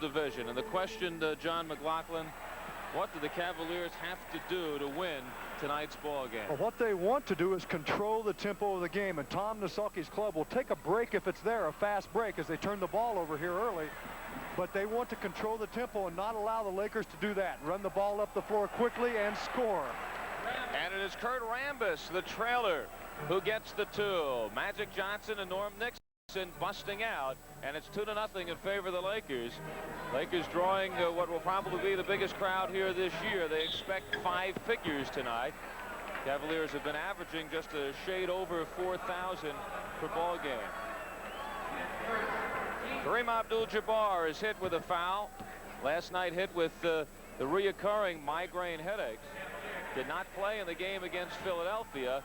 division. And the question to John McLaughlin, what do the Cavaliers have to do to win tonight's ball game? Well, what they want to do is control the tempo of the game, and Tom Nasalki's club will take a break if it's there, a fast break, as they turn the ball over here early. But they want to control the tempo and not allow the Lakers to do that. Run the ball up the floor quickly and score. And it is Kurt Rambis, the trailer, who gets the two. Magic Johnson and Norm Nixon busting out, and it's 2-0 in favor of the Lakers. Lakers drawing what will probably be the biggest crowd here this year. They expect 5 figures tonight. Cavaliers have been averaging just a shade over 4,000 per ball game. Kareem Abdul-Jabbar is hit with a foul. Last night hit with the reoccurring migraine headaches. Did not play in the game against Philadelphia.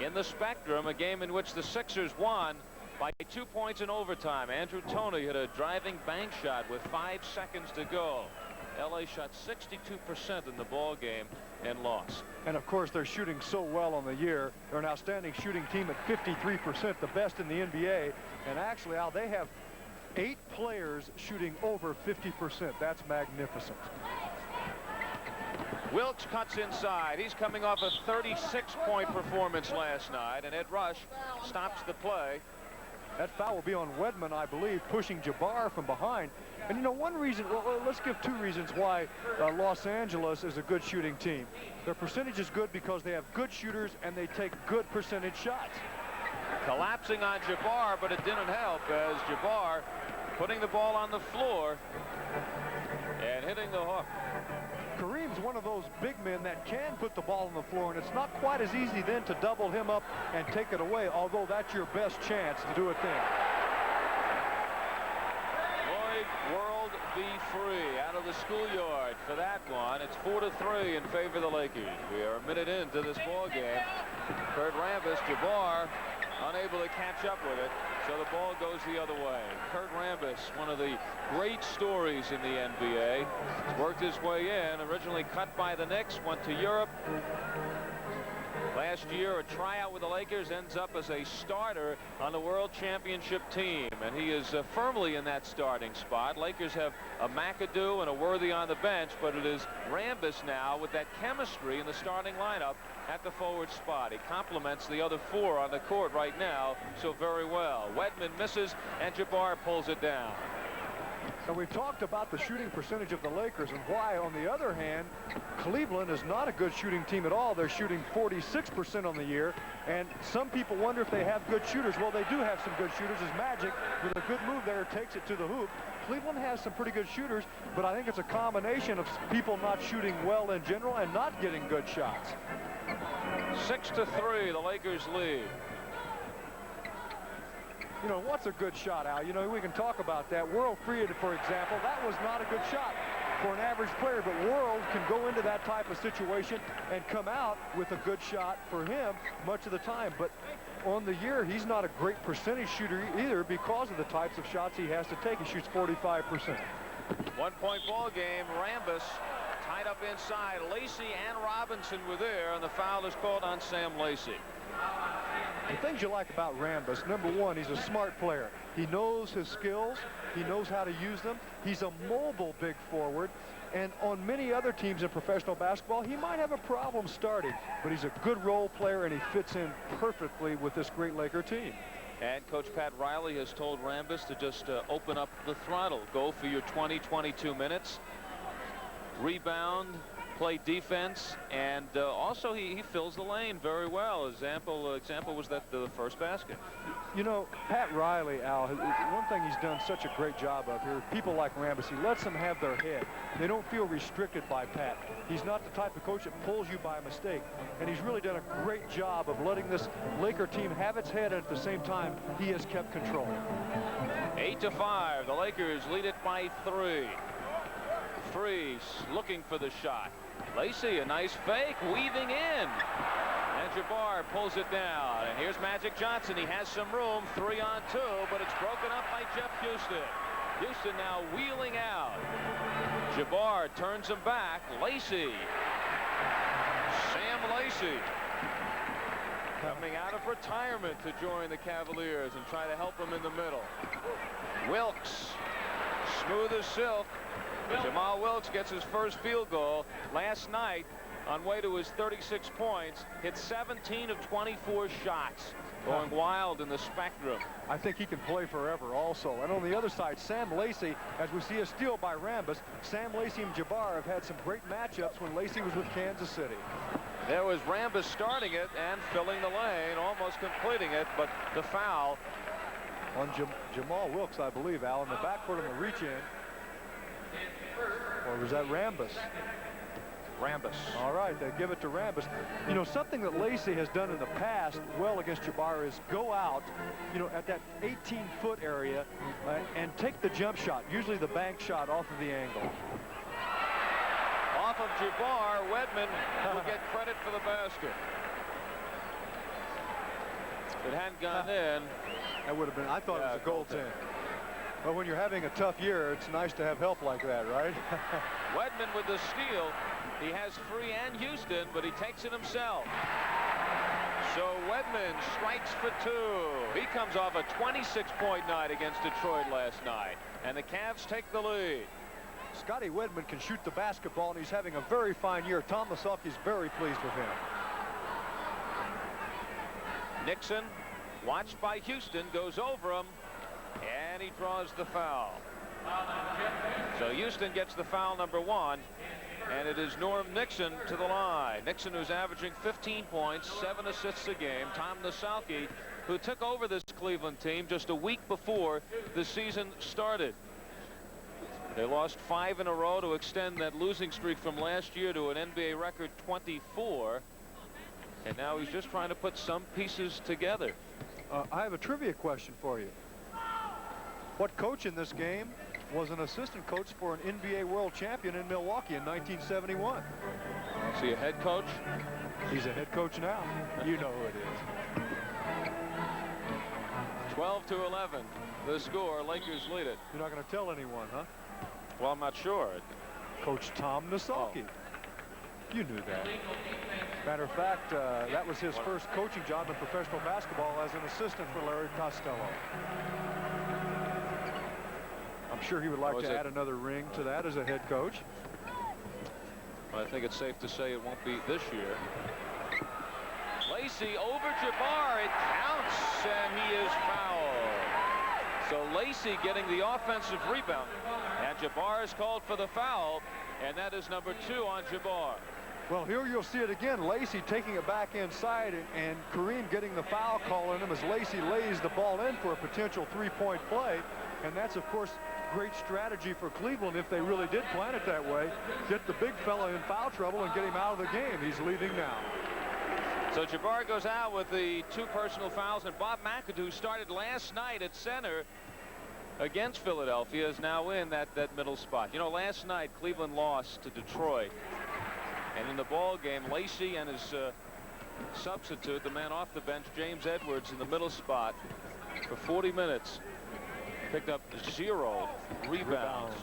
In the Spectrum, a game in which the Sixers won by 2 points in overtime. Andrew Toney hit a driving bank shot with 5 seconds to go. LA shot 62% in the ball game and lost. And of course, they're shooting so well on the year. They're an outstanding shooting team at 53%, the best in the NBA. And actually, Al, they have 8 players shooting over 50%. That's magnificent. Wilkes cuts inside. He's coming off a 36-point performance last night, and Ed Rush stops the play. That foul will be on Wedman, I believe, pushing Jabbar from behind. And, you know, one reason, well, let's give 2 reasons why Los Angeles is a good shooting team. Their percentage is good because they have good shooters and they take good percentage shots. Collapsing on Jabbar, but it didn't help as Jabbar putting the ball on the floor and hitting the hook. Kareem's one of those big men that can put the ball on the floor, and it's not quite as easy then to double him up and take it away, although that's your best chance to do it then. Lloyd World be free out of the schoolyard for that one. It's 4-3 in favor of the Lakers. We are a minute into this ball game. Kurt Rambis, Jabbar unable to catch up with it, so the ball goes the other way. Kurt Rambis, one of the great stories in the NBA, has worked his way in. Originally cut by the Knicks, went to Europe. Last year, a tryout with the Lakers, ends up as a starter on the World Championship team, and he is firmly in that starting spot. Lakers have a McAdoo and a Worthy on the bench, but it is Rambis now with that chemistry in the starting lineup at the forward spot. He complements the other 4 on the court right now so very well. Wedman misses, and Jabbar pulls it down. And we talked about the shooting percentage of the Lakers and why, on the other hand, Cleveland is not a good shooting team at all. They're shooting 46% on the year, and some people wonder if they have good shooters. Well, they do have some good shooters, as Magic, with a good move there, takes it to the hoop. Cleveland has some pretty good shooters, but I think it's a combination of people not shooting well in general and not getting good shots. 6-3, the Lakers lead. You know, what's a good shot, Al? You know, we can talk about that. World Freed, for example, that was not a good shot for an average player, but World can go into that type of situation and come out with a good shot for him much of the time. But on the year, he's not a great percentage shooter either because of the types of shots he has to take. He shoots 45%. 1-point ball game. Rambis tied up inside. Lacey and Robinson were there, and the foul is called on Sam Lacey. The things you like about Rambis, number one, he's a smart player. He knows his skills. He knows how to use them. He's a mobile big forward. And on many other teams in professional basketball, he might have a problem starting. But he's a good role player, and he fits in perfectly with this great Laker team. And Coach Pat Riley has told Rambis to just open up the throttle. Go for your 20-22 minutes. Rebound. Play defense, and also he fills the lane very well. Example was that the first basket. You know, Pat Riley, Al, one thing he's done such a great job of here, people like Rambis, he lets them have their head. They don't feel restricted by Pat. He's not the type of coach that pulls you by mistake, and he's really done a great job of letting this Laker team have its head, and at the same time, he has kept control. 8-5, the Lakers lead it by 3. Freeze looking for the shot. Lacey, a nice fake, weaving in. And Jabbar pulls it down. And here's Magic Johnson. He has some room, 3-on-2, but it's broken up by Jeff Houston. Houston now wheeling out. Jabbar turns him back. Lacey. Sam Lacey coming out of retirement to join the Cavaliers and try to help them in the middle. Wilkes Smooth as silk. Jamal Wilkes gets his first field goal last night on way to his 36 points. Hit 17 of 24 shots. Going wild in the spectrum. I think he can play forever also. And on the other side, Sam Lacey, as we see a steal by Rambis. Sam Lacey and Jabbar have had some great matchups when Lacey was with Kansas City. There was Rambis starting it and filling the lane, almost completing it, but the foul on Jamal Wilkes, I believe, Al, in the backcourt on the reach in. Or was that Rambis? Rambis. All right, they give it to Rambis. You know, something that Lacey has done in the past well against Jabbar is go out, you know, at that 18-foot area and take the jump shot, usually the bank shot off of the angle. Off of Jabbar, Wedman will get credit for the basket. If it hadn't gone in, that would have been, I thought it was a goaltend. But when you're having a tough year, it's nice to have help like that, right? Wedman with the steal. He has Free and Houston, but he takes it himself. So Wedman strikes for two. He comes off a 26-point night against Detroit last night, and the Cavs take the lead. Scotty Wedman can shoot the basketball, and he's having a very fine year. Tom Lisowski's very pleased with him. Nixon, watched by Houston, goes over him, and he draws the foul. So Houston gets the foul number one, and it is Norm Nixon to the line. Nixon, who's averaging 15 points, 7 assists a game. Tom Lisowski, who took over this Cleveland team just a week before the season started. They lost 5 in a row to extend that losing streak from last year to an NBA record 24. And now he's just trying to put some pieces together. I have a trivia question for you. What coach in this game was an assistant coach for an NBA world champion in Milwaukee in 1971? Is he a head coach? He's a head coach now. You know who it is. 12-11. The score. Lakers lead it. You're not going to tell anyone, huh? Well, I'm not sure. Coach Tom Lisowski. Oh. You knew that. Matter of fact, that was his first coaching job in professional basketball as an assistant for Larry Costello. I'm sure he would like to add another ring to that as a head coach. Well, I think it's safe to say it won't be this year. Lacey over Jabbar. It counts, and he is fouled. So Lacey getting the offensive rebound, and Jabbar is called for the foul, and that is number 2 on Jabbar. Well, here you'll see it again. Lacey taking it back inside, and Kareem getting the foul call on him as Lacey lays the ball in for a potential three-point play. And that's, of course, great strategy for Cleveland if they really did plan it that way. Get the big fella in foul trouble and get him out of the game. He's leading now. So Jabbar goes out with the 2 personal fouls, and Bob McAdoo started last night at center against Philadelphia, is now in that middle spot. You know, last night Cleveland lost to Detroit, and in the ball game, Lacey and his substitute, the man off the bench, James Edwards, in the middle spot for 40 minutes, picked up 0 rebounds.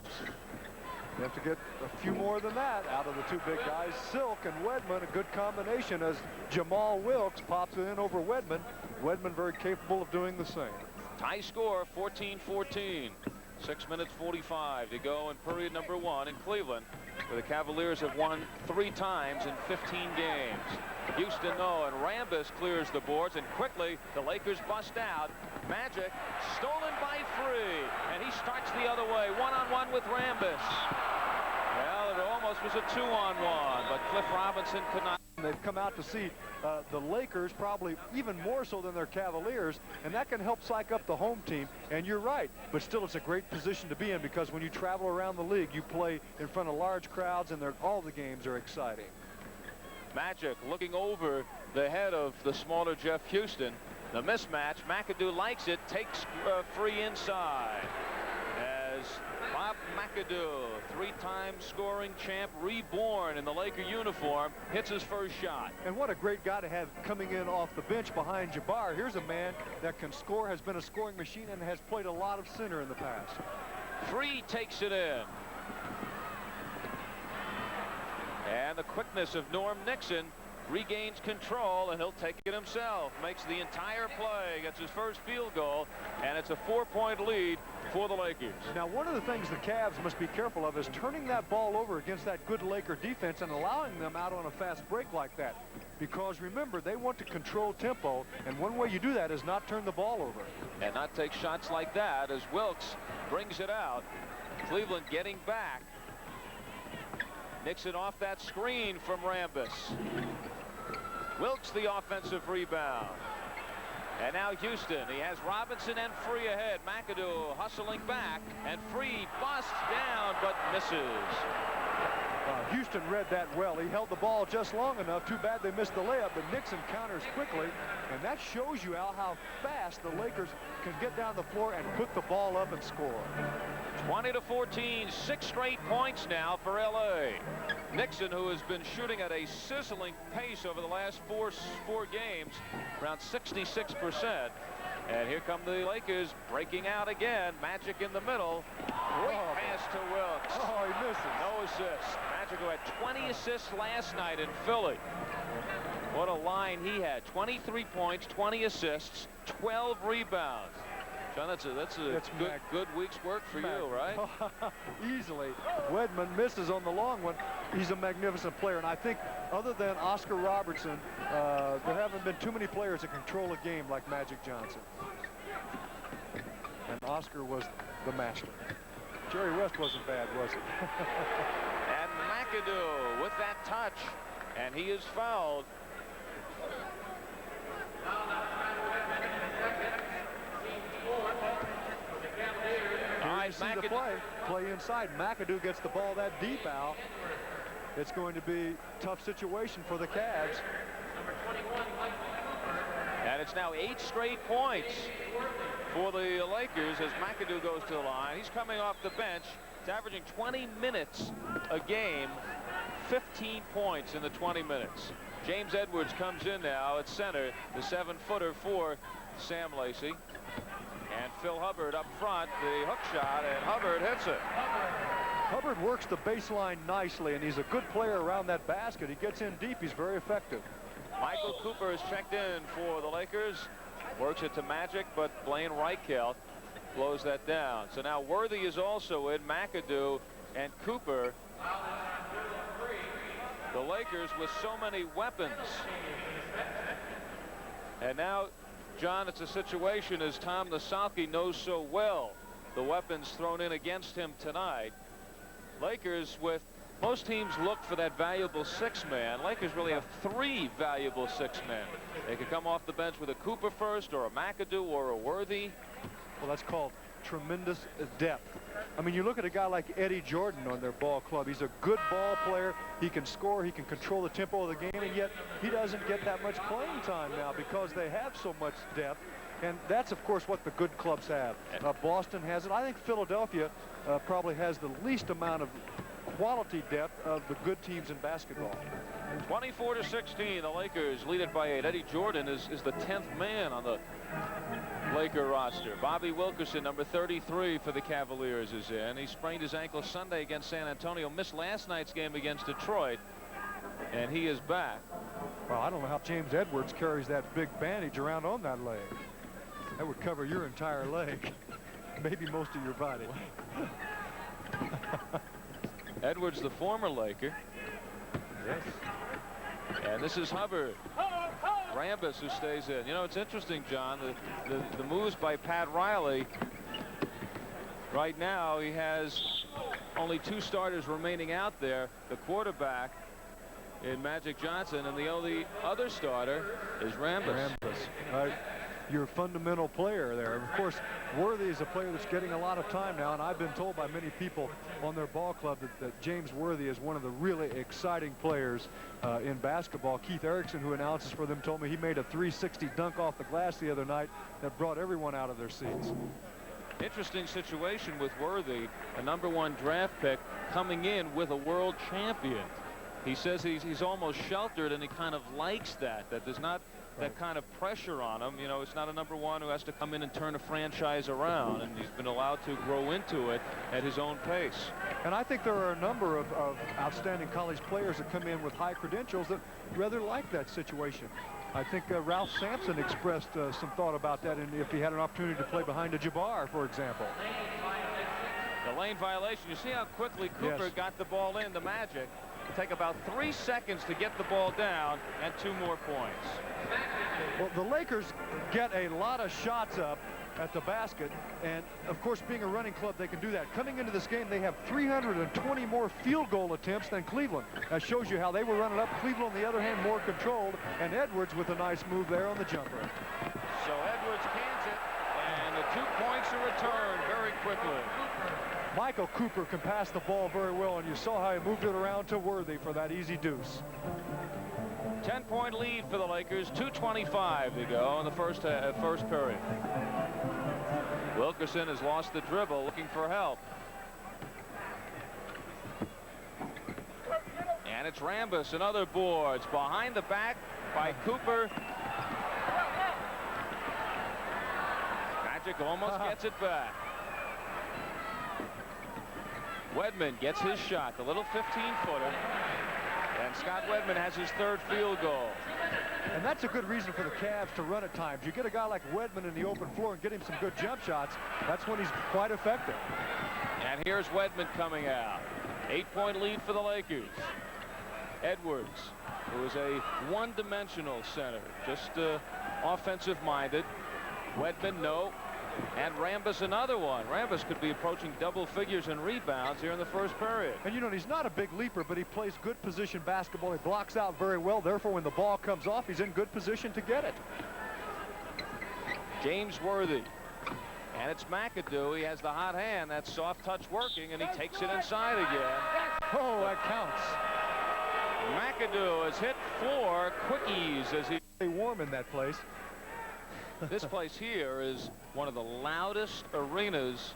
You have to get a few more than that out of the 2 big guys. Silk and Wedman, a good combination as Jamal Wilkes pops it in over Wedman. Wedman very capable of doing the same. Tie score, 14-14. 6 minutes 45 to go in period number 1 in Cleveland, where the Cavaliers have won 3 times in 15 games. Houston, no, and Rambis clears the boards, and quickly the Lakers bust out. Magic stolen by Free, and he starts the other way, one-on-one with Rambis. Well, it almost was a 2-on-1, but Cliff Robinson could not. They've come out to see the Lakers probably even more so than their Cavaliers, and that can help psych up the home team. And you're right, but still it's a great position to be in, because when you travel around the league, you play in front of large crowds, and all the games are exciting. Magic looking over the head of the smaller Jeff Houston. The mismatch, McAdoo likes it, takes Free inside. As Bob McAdoo, 3-time scoring champ, reborn in the Laker uniform, hits his first shot. And what a great guy to have coming in off the bench behind Jabbar. Here's a man that can score, has been a scoring machine, and has played a lot of center in the past. Free takes it in. And the quickness of Norm Nixon regains control, and he'll take it himself. Makes the entire play, gets his first field goal, and it's a 4-point lead for the Lakers. Now, one of the things the Cavs must be careful of is turning that ball over against that good Laker defense and allowing them out on a fast break like that. Because remember, they want to control tempo, and one way you do that is not turn the ball over. And not take shots like that as Wilkes brings it out. Cleveland getting back. Nixon off that screen from Rambis. Wilkes the offensive rebound. And now Houston. He has Robinson and Free ahead. McAdoo hustling back, and Free busts down but misses. Houston read that well. He held the ball just long enough. Too bad they missed the layup, but Nixon counters quickly. And that shows you, Al, how fast the Lakers can get down the floor and put the ball up and score. 20-14, 6 straight points now for L.A. Nixon, who has been shooting at a sizzling pace over the last four games, around 66%. And here come the Lakers breaking out again. Magic in the middle. Great pass to Wilkes. Oh, he misses. No assists. Magic, who had 20 assists last night in Philly. What a line he had. 23 points, 20 assists, 12 rebounds. John, that's a good week's work for you, right? Easily. Wedman misses on the long one. He's a magnificent player, and I think other than Oscar Robertson, there haven't been too many players that control a game like Magic Johnson. And Oscar was the master. Jerry West wasn't bad, was he? And McAdoo with that touch, and he is fouled. See the play inside. McAdoo gets the ball that deep, Al. It's going to be a tough situation for the Cavs. And it's now 8 straight points for the Lakers as McAdoo goes to the line. He's coming off the bench. He's averaging 20 minutes a game, 15 points in the 20 minutes. James Edwards comes in now at center, the 7-footer for Sam Lacey. And Phil Hubbard up front, the hook shot, and Hubbard hits it. Hubbard works the baseline nicely, and he's a good player around that basket. He gets in deep. He's very effective. Michael Cooper is checked in for the Lakers. Works it to Magic, but Blaine Reichelt blows that down. So now Worthy is also in, McAdoo and Cooper. The Lakers with so many weapons. And now, John, it's a situation, as Tom Nosowski knows so well, the weapons thrown in against him tonight. Lakers, with most teams look for that valuable 6-man. Lakers really have 3 valuable 6-men. They could come off the bench with a Cooper first, or a McAdoo, or a Worthy. Well, that's called tremendous depth. I mean, you look at a guy like Eddie Jordan on their ball club. He's a good ball player. He can score. He can control the tempo of the game, and yet he doesn't get that much playing time now because they have so much depth. And that's, of course, what the good clubs have. Boston has it. I think Philadelphia probably has the least amount of quality depth of the good teams in basketball. 24-16, the Lakers lead it by 8. Eddie Jordan is the 10th man on the Laker roster. Bobby Wilkerson, number 33 for the Cavaliers, is in. He sprained his ankle Sunday against San Antonio, missed last night's game against Detroit, and he is back. Well, I don't know how James Edwards carries that big bandage around on that leg. That would cover your entire leg, maybe most of your body. Edwards, the former Laker. Yes. And this is Hubbard. Rambis, who stays in. You know, it's interesting, John, the moves by Pat Riley. Right now, he has only 2 starters remaining out there. The quarterback in Magic Johnson, and the only other starter is Rambis. Your fundamental player there. Of course, Worthy is a player that's getting a lot of time now, and I've been told by many people on their ball club that James Worthy is one of the really exciting players in basketball. Keith Erickson, who announces for them, told me he made a 360 dunk off the glass the other night that brought everyone out of their seats. Interesting situation with Worthy, a #1 draft pick, coming in with a world champion. He says he's almost sheltered, and he kind of likes that there's not that kind of pressure on him. You know, it's not a #1 who has to come in and turn a franchise around, and he's been allowed to grow into it at his own pace. And I think there are a number of outstanding college players that come in with high credentials that rather like that situation. I think Ralph Sampson expressed some thought about that, and if he had an opportunity to play behind a Jabbar, for example. The lane violation. You see how quickly Cooper got the ball in. The Magic take about 3 seconds to get the ball down, and 2 more points. Well, the Lakers get a lot of shots up at the basket, and of course, being a running club, they can do that. Coming into this game, they have 320 more field goal attempts than Cleveland. That shows you how they were running up. Cleveland, on the other hand, more controlled, and Edwards with a nice move there on the jumper. So Edwards cans it, and the 2 points are returned very quickly. Michael Cooper can pass the ball very well, and you saw how he moved it around to Worthy for that easy deuce. 10-point lead for the Lakers, 2:25 to go in the first period. Wilkerson has lost the dribble, looking for help. And it's Rambis, another boards behind the back by Cooper. Magic almost gets it back. Wedman gets his shot, the little 15-footer. And Scott Wedman has his 3rd field goal. And that's a good reason for the Cavs to run at times. You get a guy like Wedman in the open floor and get him some good jump shots. That's when he's quite effective. And here's Wedman coming out. 8-point lead for the Lakers. Edwards, who is a one-dimensional center, just offensive-minded. Wedman, no. And Rambis, another one. Rambis could be approaching double figures in rebounds here in the first period. And you know, he's not a big leaper, but he plays good position basketball. He blocks out very well. Therefore, when the ball comes off, he's in good position to get it. James Worthy. And it's McAdoo. He has the hot hand. That soft touch working, and he takes it inside again. Oh, that counts. McAdoo has hit 4 quickies as he... warm in that place. This place here is one of the loudest arenas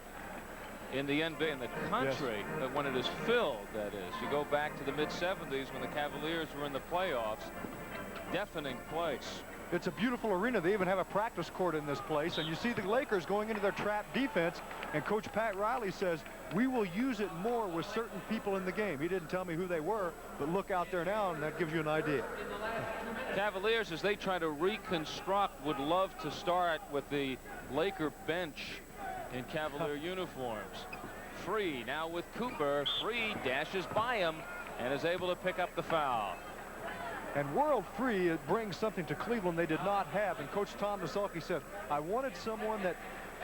in the NBA, in the country, but when it is filled, that is. You go back to the mid-70s when the Cavaliers were in the playoffs. Deafening place. It's a beautiful arena. They even have a practice court in this place, and you see the Lakers going into their trap defense, and Coach Pat Riley says, we will use it more with certain people in the game. He didn't tell me who they were, but look out there now, and that gives you an idea. Cavaliers, as they try to reconstruct, would love to start with the Laker bench in Cavalier uniforms. Free now with Cooper. Free dashes by him and is able to pick up the foul. And World Free, it brings something to Cleveland they did not have. And Coach Tom Nissalke said, I wanted someone that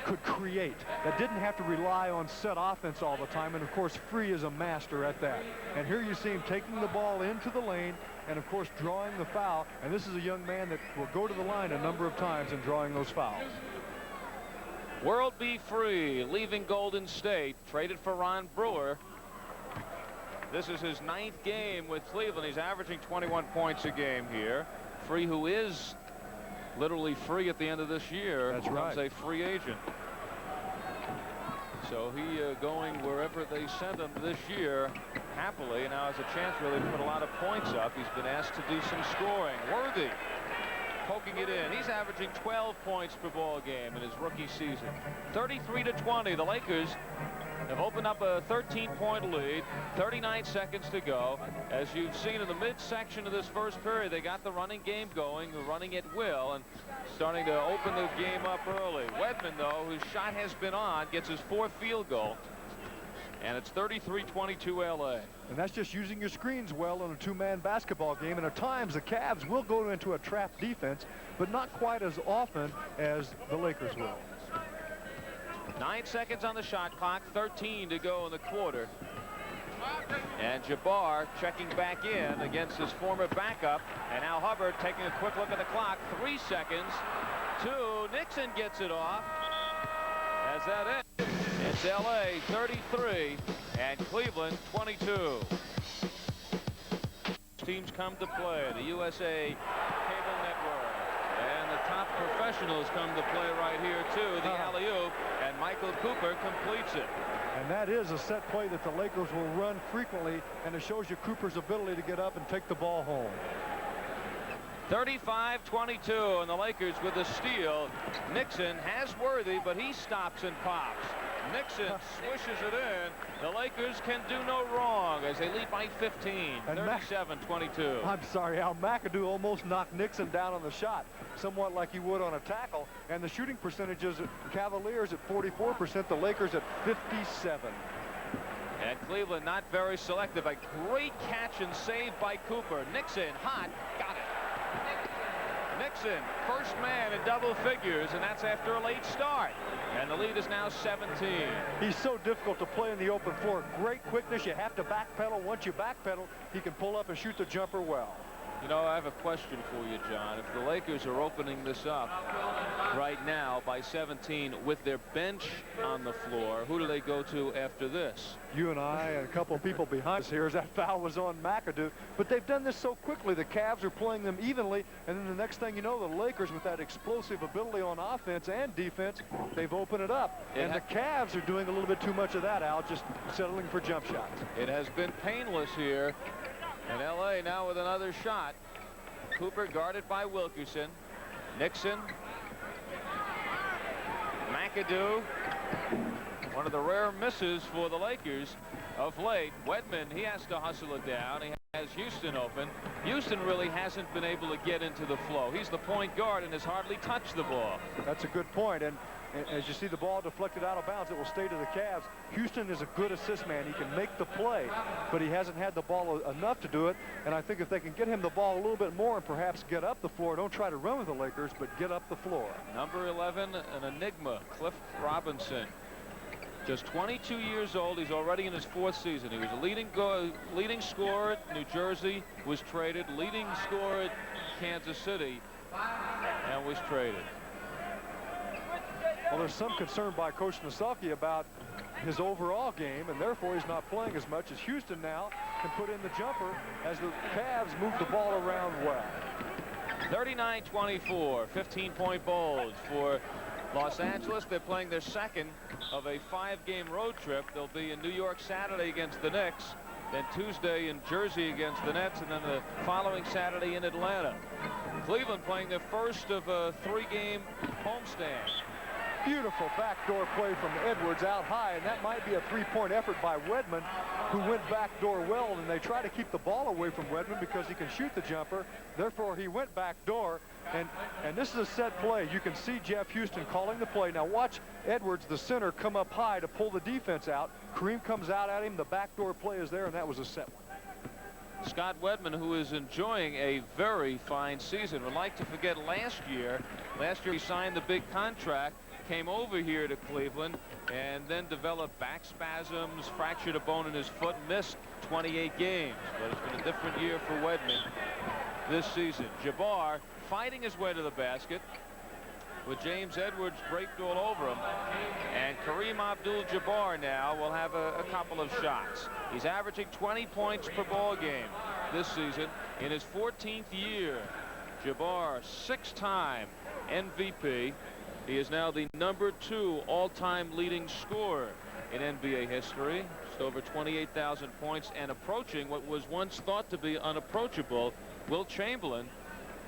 could create, that didn't have to rely on set offense all the time. And of course, Free is a master at that. And here you see him taking the ball into the lane and of course drawing the foul. And this is a young man that will go to the line a number of times in drawing those fouls. World B. Free leaving Golden State, traded for Ron Brewer. This is his 9th game with Cleveland. He's averaging 21 points a game here. Free, who is literally free at the end of this year, becomes a free agent. So he going wherever they send him this year happily, and now has a chance really to put a lot of points up. He's been asked to do some scoring. Worthy poking it in. He's averaging 12 points per ball game in his rookie season. 33-20. The Lakers have opened up a 13-point lead. 39 seconds to go. As you've seen in the midsection of this first period, they got the running game going, running at will, and starting to open the game up early. Wedman, though, whose shot has been on, gets his 4th field goal. And it's 33-22 LA. And that's just using your screens well in a 2-man basketball game. And at times the Cavs will go into a trap defense, but not quite as often as the Lakers will. 9 seconds on the shot clock, 13 to go in the quarter. And Jabbar checking back in against his former backup. And Al Hubbard taking a quick look at the clock. 3 seconds. 2. Nixon gets it off. That's that it. It's LA 33 and Cleveland 22. Teams come to play. The USA Cable Network. And the top professionals come to play right here, too. The alley-oop. And Michael Cooper completes it. And that is a set play that the Lakers will run frequently, and it shows you Cooper's ability to get up and take the ball home. 35-22, and the Lakers with a steal. Nixon has Worthy, but he stops and pops. Nixon swishes it in. The Lakers can do no wrong as they lead by 15, 37-22. I'm sorry, Al McAdoo almost knocked Nixon down on the shot, somewhat like he would on a tackle. And the shooting percentages, Cavaliers at 44%, the Lakers at 57%. And Cleveland not very selective. A great catch and save by Cooper. Nixon, hot, got it. Nixon, first man in double figures, and that's after a late start. And the lead is now 17. He's so difficult to play in the open floor. Great quickness. You have to backpedal. Once you backpedal, he can pull up and shoot the jumper well. You know, I have a question for you, John. If the Lakers are opening this up right now by 17 with their bench on the floor, who do they go to after this? You and I and a couple of people behind us here, as that foul was on McAdoo. But they've done this so quickly. The Cavs are playing them evenly, and then the next thing you know, the Lakers, with that explosive ability on offense and defense, they've opened it up. And the Cavs are doing a little bit too much of that, Al, just settling for jump shots. It has been painless here. And L.A. now with another shot. Cooper guarded by Wilkerson. Nixon. McAdoo. One of the rare misses for the Lakers of late. Wedman, he has to hustle it down. He has Houston open. Houston really hasn't been able to get into the flow. He's the point guard and has hardly touched the ball. That's a good point. And as you see the ball deflected out of bounds, it will stay to the Cavs. Houston is a good assist man. He can make the play, but he hasn't had the ball enough to do it. And I think if they can get him the ball a little bit more and perhaps get up the floor, don't try to run with the Lakers, but get up the floor. Number 11, an enigma, Cliff Robinson. Just 22 years old. He's already in his 4th season. He was a leading scorer at New Jersey, was traded, leading scorer at Kansas City, and was traded. Well, there's some concern by Coach Nasaki about his overall game, and therefore he's not playing as much as Houston now can put in the jumper as the Cavs move the ball around well. 39-24, 15-point Bulls for Los Angeles. They're playing their second of a 5-game road trip. They'll be in New York Saturday against the Knicks, then Tuesday in Jersey against the Nets, and then the following Saturday in Atlanta. Cleveland playing their first of a 3-game homestand. Beautiful backdoor play from Edwards out high, and that might be a 3-point effort by Wedman, who went backdoor well, and they try to keep the ball away from Wedman because he can shoot the jumper. Therefore, he went backdoor, and this is a set play. You can see Jeff Houston calling the play. Now watch Edwards, the center, come up high to pull the defense out. Kareem comes out at him. The backdoor play is there, and that was a set one. Scott Wedman, who is enjoying a very fine season. Would like to forget last year. Last year he signed the big contract, came over here to Cleveland, and then developed back spasms, fractured a bone in his foot, missed 28 games. But it's been a different year for Wedman this season. Jabbar fighting his way to the basket with James Edwards draped all over him. And Kareem Abdul-Jabbar now will have a couple of shots. He's averaging 20 points per ball game this season in his 14th year. Jabbar, 6-time MVP. He is now the number 2 all-time leading scorer in NBA history. Just over 28,000 points and approaching what was once thought to be unapproachable, Wilt Chamberlain,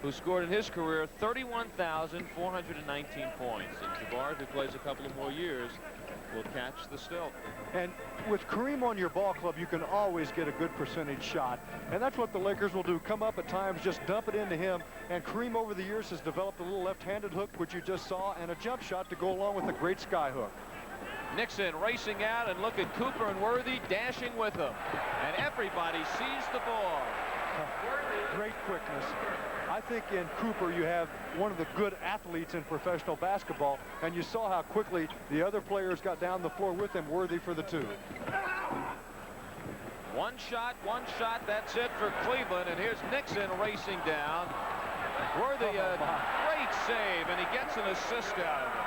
who scored in his career 31,419 points. And Jabbar, if he plays a couple of more years, will catch the still. And with Kareem on your ball club, you can always get a good percentage shot. And that's what the Lakers will do. Come up at times, just dump it into him. And Kareem over the years has developed a little left-handed hook, which you just saw, and a jump shot to go along with a great sky hook. Nixon racing out, and look at Cooper and Worthy dashing with him. And everybody sees the ball. Great quickness. I think in Cooper you have one of the good athletes in professional basketball, and you saw how quickly the other players got down the floor with him. Worthy for the 2. One shot, that's it for Cleveland. And here's Nixon racing down. Worthy, a great save, and he gets an assist out of it.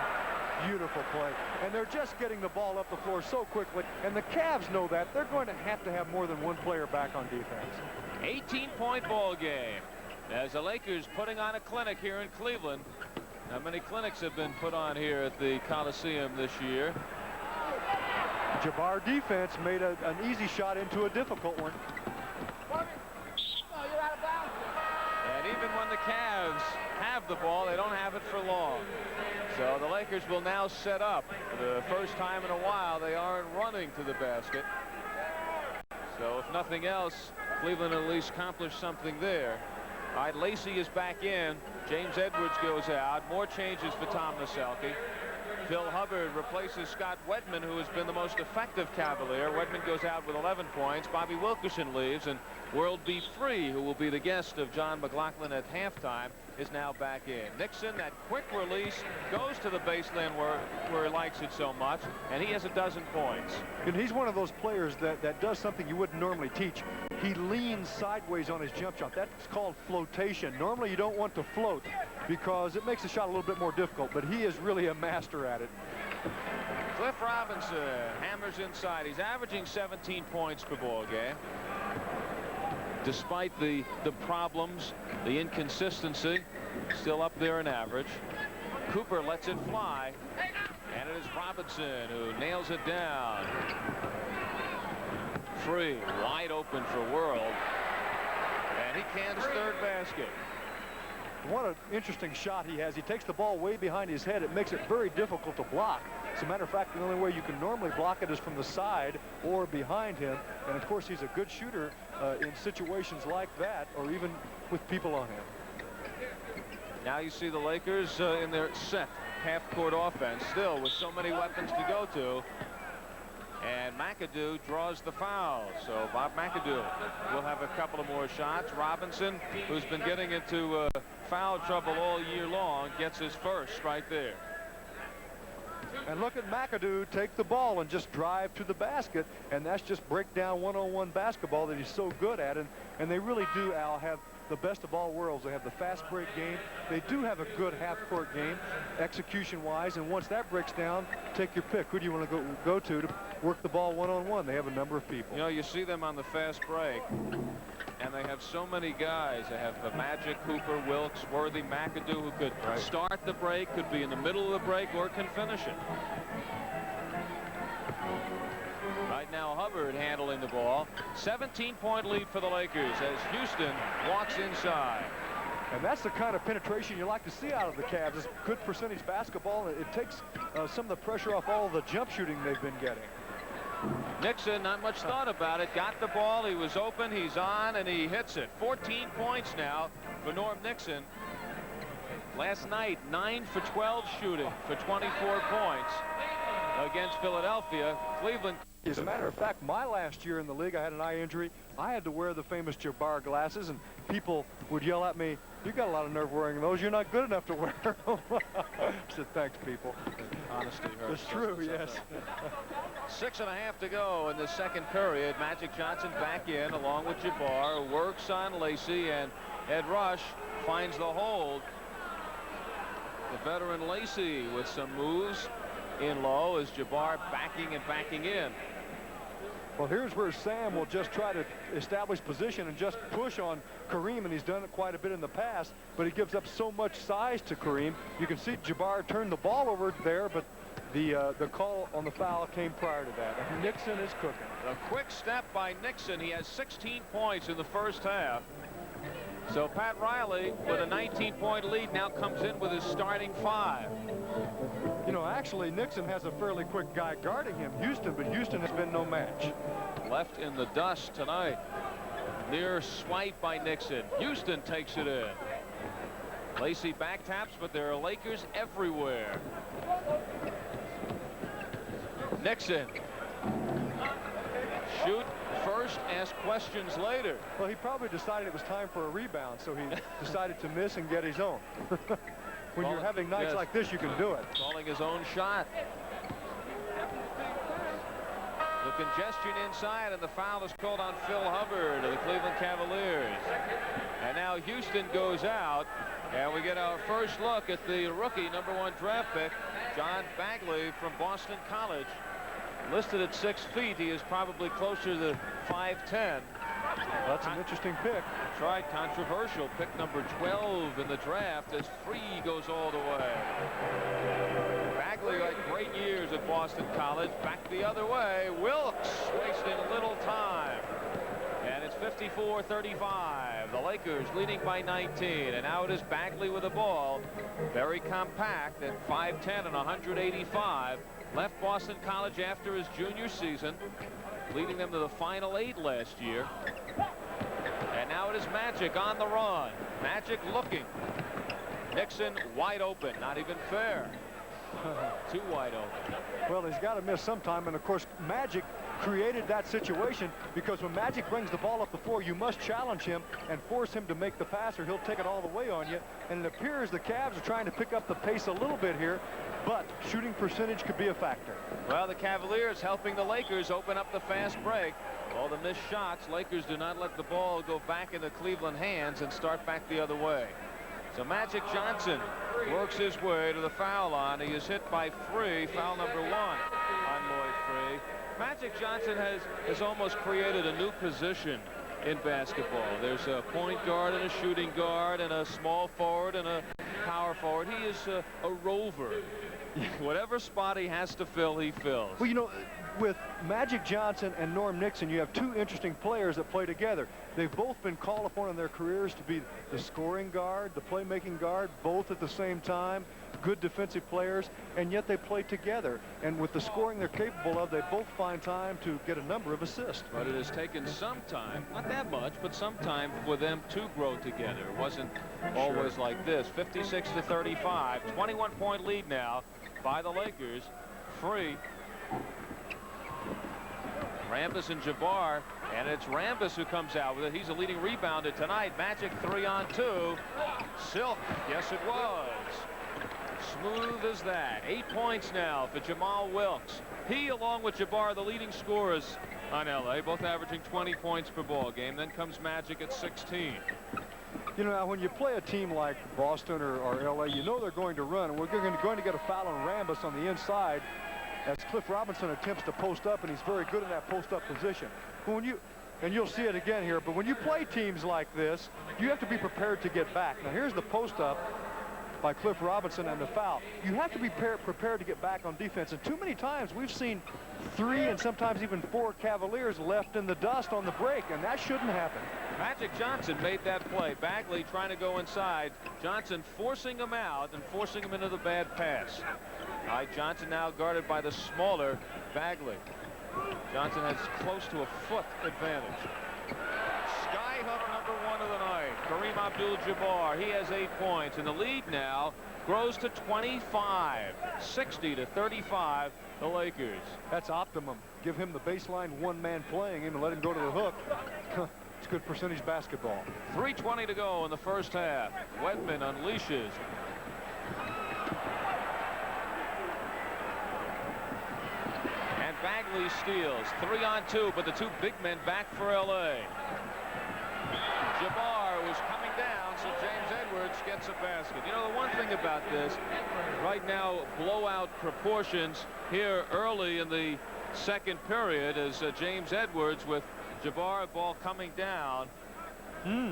Beautiful play. And they're just getting the ball up the floor so quickly, and the Cavs know that. They're going to have more than one player back on defense. 18-point ball game. As the Lakers putting on a clinic here in Cleveland. How many clinics have been put on here at the Coliseum this year? Jabbar defense made an easy shot into a difficult one. And even when the Cavs have the ball, they don't have it for long. So the Lakers will now set up. For the first time in a while, they aren't running to the basket. So if nothing else, Cleveland at least accomplished something there. All right, Lacey is back in. James Edwards goes out. More changes for Tom Naselke. Phil Hubbard replaces Scott Wedman, who has been the most effective Cavalier. Wedman goes out with 11 points. Bobby Wilkerson leaves, and World B. Free, who will be the guest of John McLaughlin at halftime, is now back in. Nixon, that quick release, goes to the baseline where he likes it so much, and he has a dozen points. And he's one of those players that does something you wouldn't normally teach. He leans sideways on his jump shot. That's called flotation. Normally you don't want to float because it makes the shot a little bit more difficult, but he is really a master at it. Cliff Robinson hammers inside. He's averaging 17 points per ball game. Despite the problems, the inconsistency, still up there in average. Cooper lets it fly, and it is Robinson who nails it down. Free, wide open for World, and he cans third basket. What an interesting shot he has. He takes the ball way behind his head. It makes it very difficult to block. As a matter of fact, the only way you can normally block it is from the side or behind him. And of course, he's a good shooter in situations like that, or even with people on him. Now you see the Lakers in their set half-court offense, still with so many weapons to go to. And McAdoo draws the foul. So Bob McAdoo will have a couple of more shots. Robinson, who's been getting into foul trouble all year long, gets his first right there. And look at McAdoo take the ball and just drive to the basket. And that's just breakdown one-on-one basketball that he's so good at. And they really do, Al, have the best of all worlds. They have the fast break game. They do have a good half-court game, execution-wise. And once that breaks down, take your pick. Who do you want to go to work the ball one-on-one? They have a number of people. You know, you see them on the fast break, and they have so many guys. They have the Magic, Cooper, Wilkes, Worthy, McAdoo, who could start the break, could be in the middle of the break, or can finish it. Right now, Hubbard handling the ball. 17-point lead for the Lakers as Houston walks inside. And that's the kind of penetration you like to see out of the Cavs. It's good percentage basketball, and it takes some of the pressure off all of the jump shooting they've been getting. Nixon, not much thought about it, got the ball, he was open, he's on, and he hits it. 14 points now for Norm Nixon. Last night, 9 for 12 shooting for 24 points against Philadelphia. Cleveland. As a matter of fact, my last year in the league, I had an eye injury. I had to wear the famous Jabbar glasses, and people would yell at me, "You got a lot of nerve wearing those. You're not good enough to wear them." I said, "Thanks, people." Honesty hurts. It's true, yes. 6.5 to go in the second period. Magic Johnson back in along with Jabbar, works on Lacey, and Ed Rush finds the hold. The veteran Lacey with some moves in low as Jabbar backing and backing in. Well, here's where Sam will just try to establish position and just push on Kareem, and he's done it quite a bit in the past, but he gives up so much size to Kareem. You can see Jabbar turn the ball over there, but the call on the foul came prior to that. And Nixon is cooking. A quick step by Nixon. He has 16 points in the first half. So Pat Riley, with a 19-point lead, now comes in with his starting 5. You know, actually, Nixon has a fairly quick guy guarding him, Houston, but Houston has been no match. Left in the dust tonight. Near swipe by Nixon. Houston takes it in. Lacey back taps, but there are Lakers everywhere. Nixon. Shoot first, ask questions later. Well, he probably decided it was time for a rebound, so he decided to miss and get his own. When you're having nights like this, you can do it. Calling his own shot. The congestion inside, and the foul is called on Phil Hubbard of the Cleveland Cavaliers. And now Houston goes out, and we get our first look at the rookie #1 draft pick, John Bagley from Boston College. Listed at 6 feet, he is probably closer to 5'10". That's an interesting pick. That's right, controversial. Pick number 12 in the draft as Free goes all the way. Bagley had great years at Boston College. Back the other way. Wilkes wasting little time. And it's 54-35. The Lakers leading by 19. And now it is Bagley with the ball. Very compact at 5'10" and 185. Left Boston College after his junior season, leading them to the Final 8 last year. And now it is Magic on the run. Magic looking. Nixon wide open. Not even fair. Too wide open. Well, he's got to miss sometime, and of course, Magic created that situation because when Magic brings the ball up the floor, you must challenge him and force him to make the pass, or he'll take it all the way on you. And it appears the Cavs are trying to pick up the pace a little bit here, but shooting percentage could be a factor. Well, the Cavaliers helping the Lakers open up the fast break. All the missed shots, Lakers do not let the ball go back into Cleveland hands and start back the other way. So Magic Johnson works his way to the foul line. He is hit by Free, foul number 1 on Lloyd Free. Magic Johnson has almost created a new position in basketball. There's a point guard and a shooting guard and a small forward and a power forward. He is a rover. Whatever spot he has to fill, he fills. Well, you know, with Magic Johnson and Norm Nixon, you have two interesting players that play together. They've both been called upon in their careers to be the scoring guard, the playmaking guard, both at the same time. Good defensive players, and yet they play together. And with the scoring they're capable of, they both find time to get a number of assists. But it has taken some time, not that much, but some time for them to grow together. It wasn't always like this. 56-35, 21-point lead now by the Lakers. Free. Rambis and Jabbar, and it's Rambis who comes out with it. He's a leading rebounder tonight. Magic 3-on-2. Silk, yes it was. Smooth as that. 8 points now for Jamal Wilkes. He, along with Jabbar, the leading scorers on LA, both averaging 20 points per ball game. Then comes Magic at 16. You know, now when you play a team like Boston or LA, you know they're going to run, and we're going to get a foul on Rambis on the inside as Cliff Robinson attempts to post up, and he's very good in that post-up position. But when and you'll see it again here, but when you play teams like this, you have to be prepared to get back. Now here's the post-up by Cliff Robinson and the foul. You have to be prepared to get back on defense, and too many times we've seen 3 and sometimes even 4 Cavaliers left in the dust on the break, and that shouldn't happen. Magic Johnson made that play. Bagley trying to go inside. Johnson forcing him out and forcing him into the bad pass. All right, Johnson now guarded by the smaller Bagley. Johnson has close to a foot advantage. Skyhook number 1 of the night. Kareem Abdul-Jabbar. He has 8 points, and the lead now grows to 25. 60-35, the Lakers. That's optimum. Give him the baseline one-man playing him and let him go to the hook. It's good percentage basketball. 3:20 to go in the first half. Wedman unleashes. And Bagley steals. 3-on-2, but the two big men back for LA. Jabbar was coming down, so James Edwards gets a basket. You know, the one thing about this, right now, blowout proportions here early in the second period as James Edwards with Jabbar ball coming down.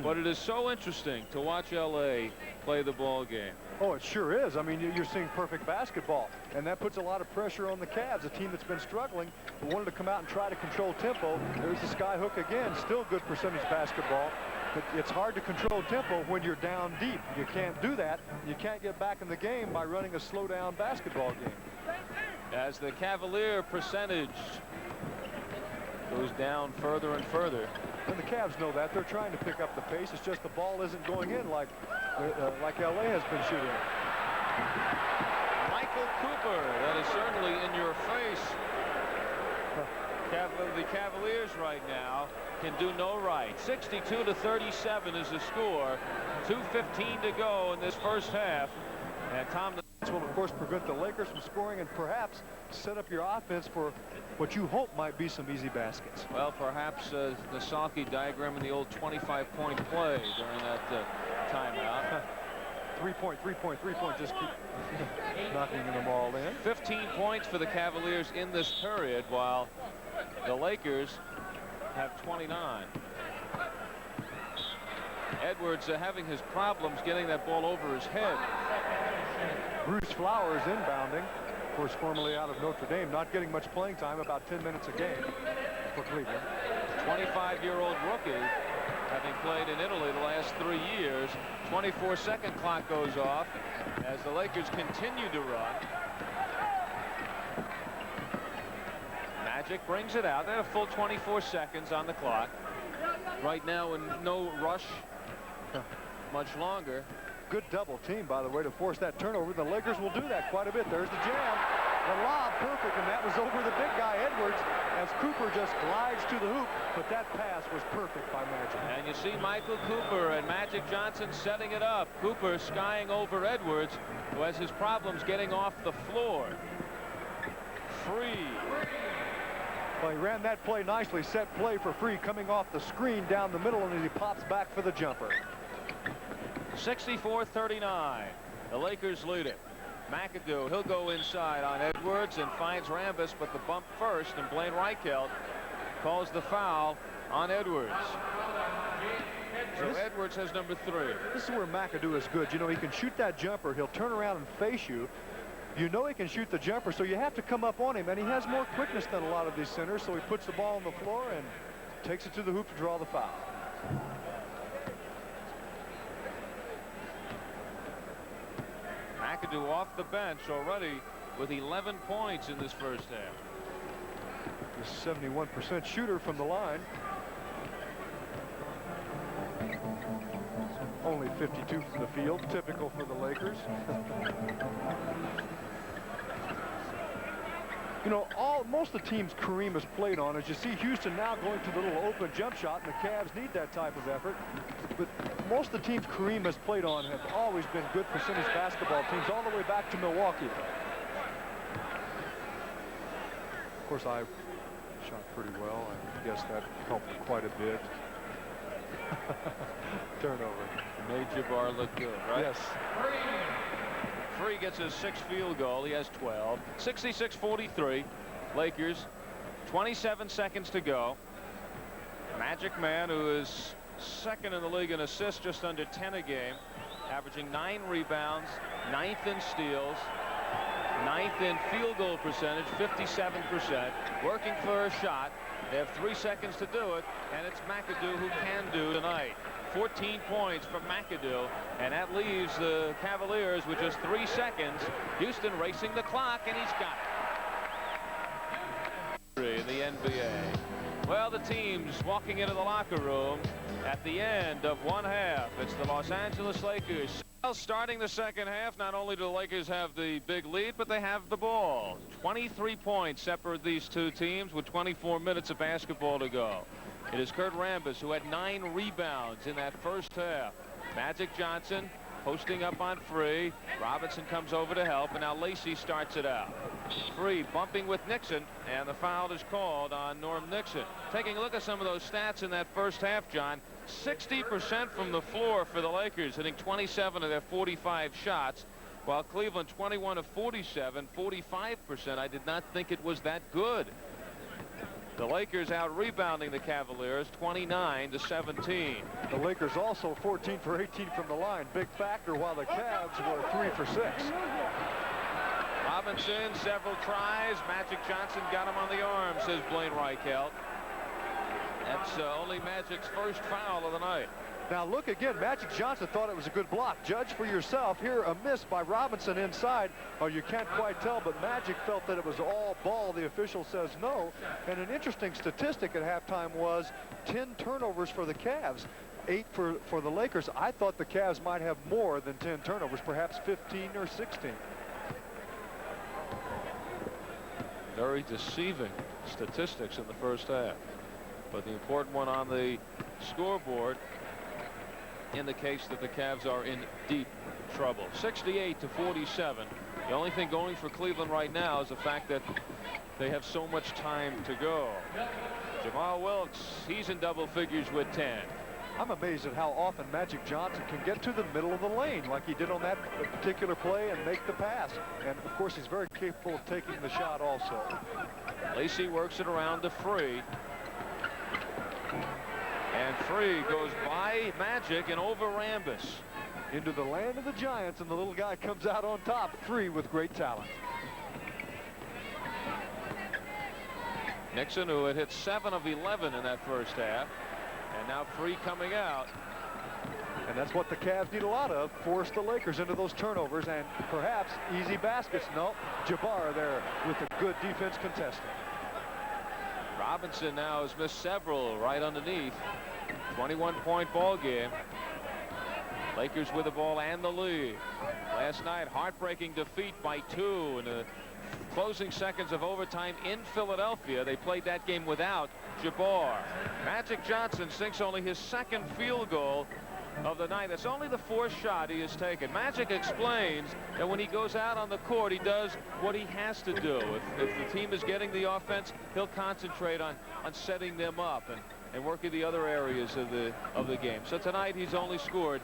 But it is so interesting to watch LA play the ball game. Oh, it sure is. I mean, you're seeing perfect basketball, and that puts a lot of pressure on the Cavs, a team that's been struggling, but wanted to come out and try to control tempo. There's the sky hook again. Still good percentage basketball, but it's hard to control tempo when you're down deep. You can't do that. You can't get back in the game by running a slow down basketball game. As the Cavalier percentage goes down further and further. And the Cavs know that. They're trying to pick up the pace. It's just the ball isn't going in like LA has been shooting. Michael Cooper, that is certainly in your face. The Cavaliers right now can do no right. 62-37 is the score. 2:15 to go in this first half. And Tom will, of course, prevent the Lakers from scoring and perhaps set up your offense for what you hope might be some easy baskets. Well, perhaps the Salke diagram in the old 25-point play during that timeout. 3-point, just keep knocking them all in. 15 points for the Cavaliers in this period, while the Lakers have 29. Edwards having his problems getting that ball over his head. Bruce Flowers inbounding, of course, formerly out of Notre Dame, not getting much playing time, about 10 minutes a game for Cleveland. 25-year-old rookie, having played in Italy the last 3 years. 24-second clock goes off as the Lakers continue to run. Magic brings it out. They have a full 24 seconds on the clock. Right now in no rush much longer. Good double team, by the way, to force that turnover. The Lakers will do that quite a bit. There's the jam. The lob, perfect, and that was over the big guy, Edwards, as Cooper just glides to the hoop. But that pass was perfect by Magic. And you see Michael Cooper and Magic Johnson setting it up. Cooper skying over Edwards, who has his problems getting off the floor. Free. Well, he ran that play nicely. Set play for Free coming off the screen down the middle, and he pops back for the jumper. 64-39. The Lakers lead it. McAdoo, he'll go inside on Edwards and finds Rambis, but the bump first, and Blaine Reichelt calls the foul on Edwards. So Edwards has number 3. This is where McAdoo is good. You know, he can shoot that jumper. He'll turn around and face you. You know he can shoot the jumper, so you have to come up on him, and he has more quickness than a lot of these centers, so he puts the ball on the floor and takes it to the hoop to draw the foul. McAdoo off the bench already with 11 points in this first half. He's a 71% shooter from the line. Only 52 from the field, typical for the Lakers. You know, most of the teams Kareem has played on, as you see Houston now going to the little open jump shot, and the Cavs need that type of effort. But most of the teams Kareem has played on have always been good percentage basketball teams, all the way back to Milwaukee. Of course, I shot pretty well. I guess that helped quite a bit. Turnover. Made Jabbar look good, right? Yes. Free gets his 6th field goal. He has 12. 66-43. Lakers. 27 seconds to go. Magic Man, who is second in the league in assists, just under 10 a game, averaging 9 rebounds, 9th in steals, 9th in field goal percentage, 57%, working for a shot. They have 3 seconds to do it, and it's McAdoo who can do tonight. 14 points from McAdoo, and that leaves the Cavaliers with just 3 seconds. Houston racing the clock, and he's got it. In the NBA. Well, the teams walking into the locker room at the end of one half. It's the Los Angeles Lakers. Well, starting the second half, not only do the Lakers have the big lead, but they have the ball. 23 points separate these two teams with 24 minutes of basketball to go. It is Kurt Rambis who had 9 rebounds in that first half. Magic Johnson posting up on Free. Robinson comes over to help, and now Lacey starts it out. Free bumping with Nixon, and the foul is called on Norm Nixon. Taking a look at some of those stats in that first half, John. 60% from the floor for the Lakers, hitting 27 of their 45 shots, while Cleveland 21 of 47, 45%. I did not think it was that good. The Lakers out rebounding the Cavaliers 29-17. The Lakers also 14 for 18 from the line. Big factor, while the Cavs were 3 for 6. Robinson, several tries. Magic Johnson got him on the arm, says Blaine Reichelt. That's only Magic's first foul of the night. Now look again, Magic Johnson thought it was a good block. Judge for yourself. Here a miss by Robinson inside. Oh, you can't quite tell, but Magic felt that it was all ball. The official says no. And an interesting statistic at halftime was 10 turnovers for the Cavs, 8 for the Lakers. I thought the Cavs might have more than 10 turnovers, perhaps 15 or 16. Very deceiving statistics in the first half. But the important one on the scoreboard indicates that the Cavs are in deep trouble. 68-47. The only thing going for Cleveland right now is the fact that they have so much time to go. Jamal Wilkes, he's in double figures with 10. I'm amazed at how often Magic Johnson can get to the middle of the lane like he did on that particular play and make the pass. And of course he's very capable of taking the shot also. Lacey works it around to Free. And Free goes by Magic and over Rambis. Into the land of the Giants, and the little guy comes out on top. Free with great talent. Nixon, who had hit 7 of 11 in that first half. And now Free coming out. And that's what the Cavs need a lot of. Force the Lakers into those turnovers and perhaps easy baskets. No, Jabbar there with a good defense contesting. Robinson now has missed several right underneath. 21-point ball game. Lakers with the ball and the lead. Last night, heartbreaking defeat by 2 in the closing seconds of overtime in Philadelphia. They played that game without Jabbar. Magic Johnson sinks only his second field goal of the night. It's only the 4th shot he has taken. Magic explains that when he goes out on the court, he does what he has to do. If the team is getting the offense, he'll concentrate on setting them up and working the other areas of the game. So tonight he's only scored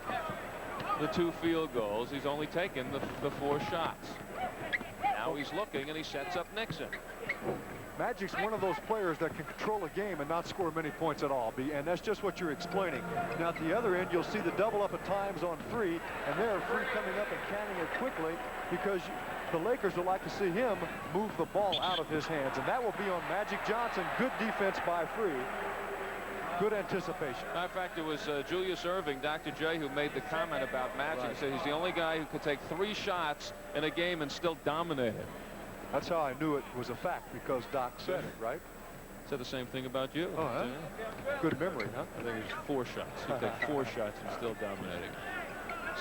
the 2 field goals. He's only taken the 4 shots. Now he's looking and he sets up Nixon. Magic's one of those players that can control a game and not score many points at all, and that's just what you're explaining. Now at the other end, you'll see the double up at times on 3, and there are 3 coming up and canning it quickly because the Lakers would like to see him move the ball out of his hands, and that will be on Magic Johnson. Good defense by 3. Good anticipation. Matter of fact, it was Julius Erving, Dr. J, who made the comment about Magic. Right. He said he's the only guy who could take 3 shots in a game and still dominate it. That's how I knew it was a fact, because Doc said it, right? Said the same thing about you. Oh, huh? Yeah. Good memory, huh? I think it was 4 shots. You take 4 shots and still dominating.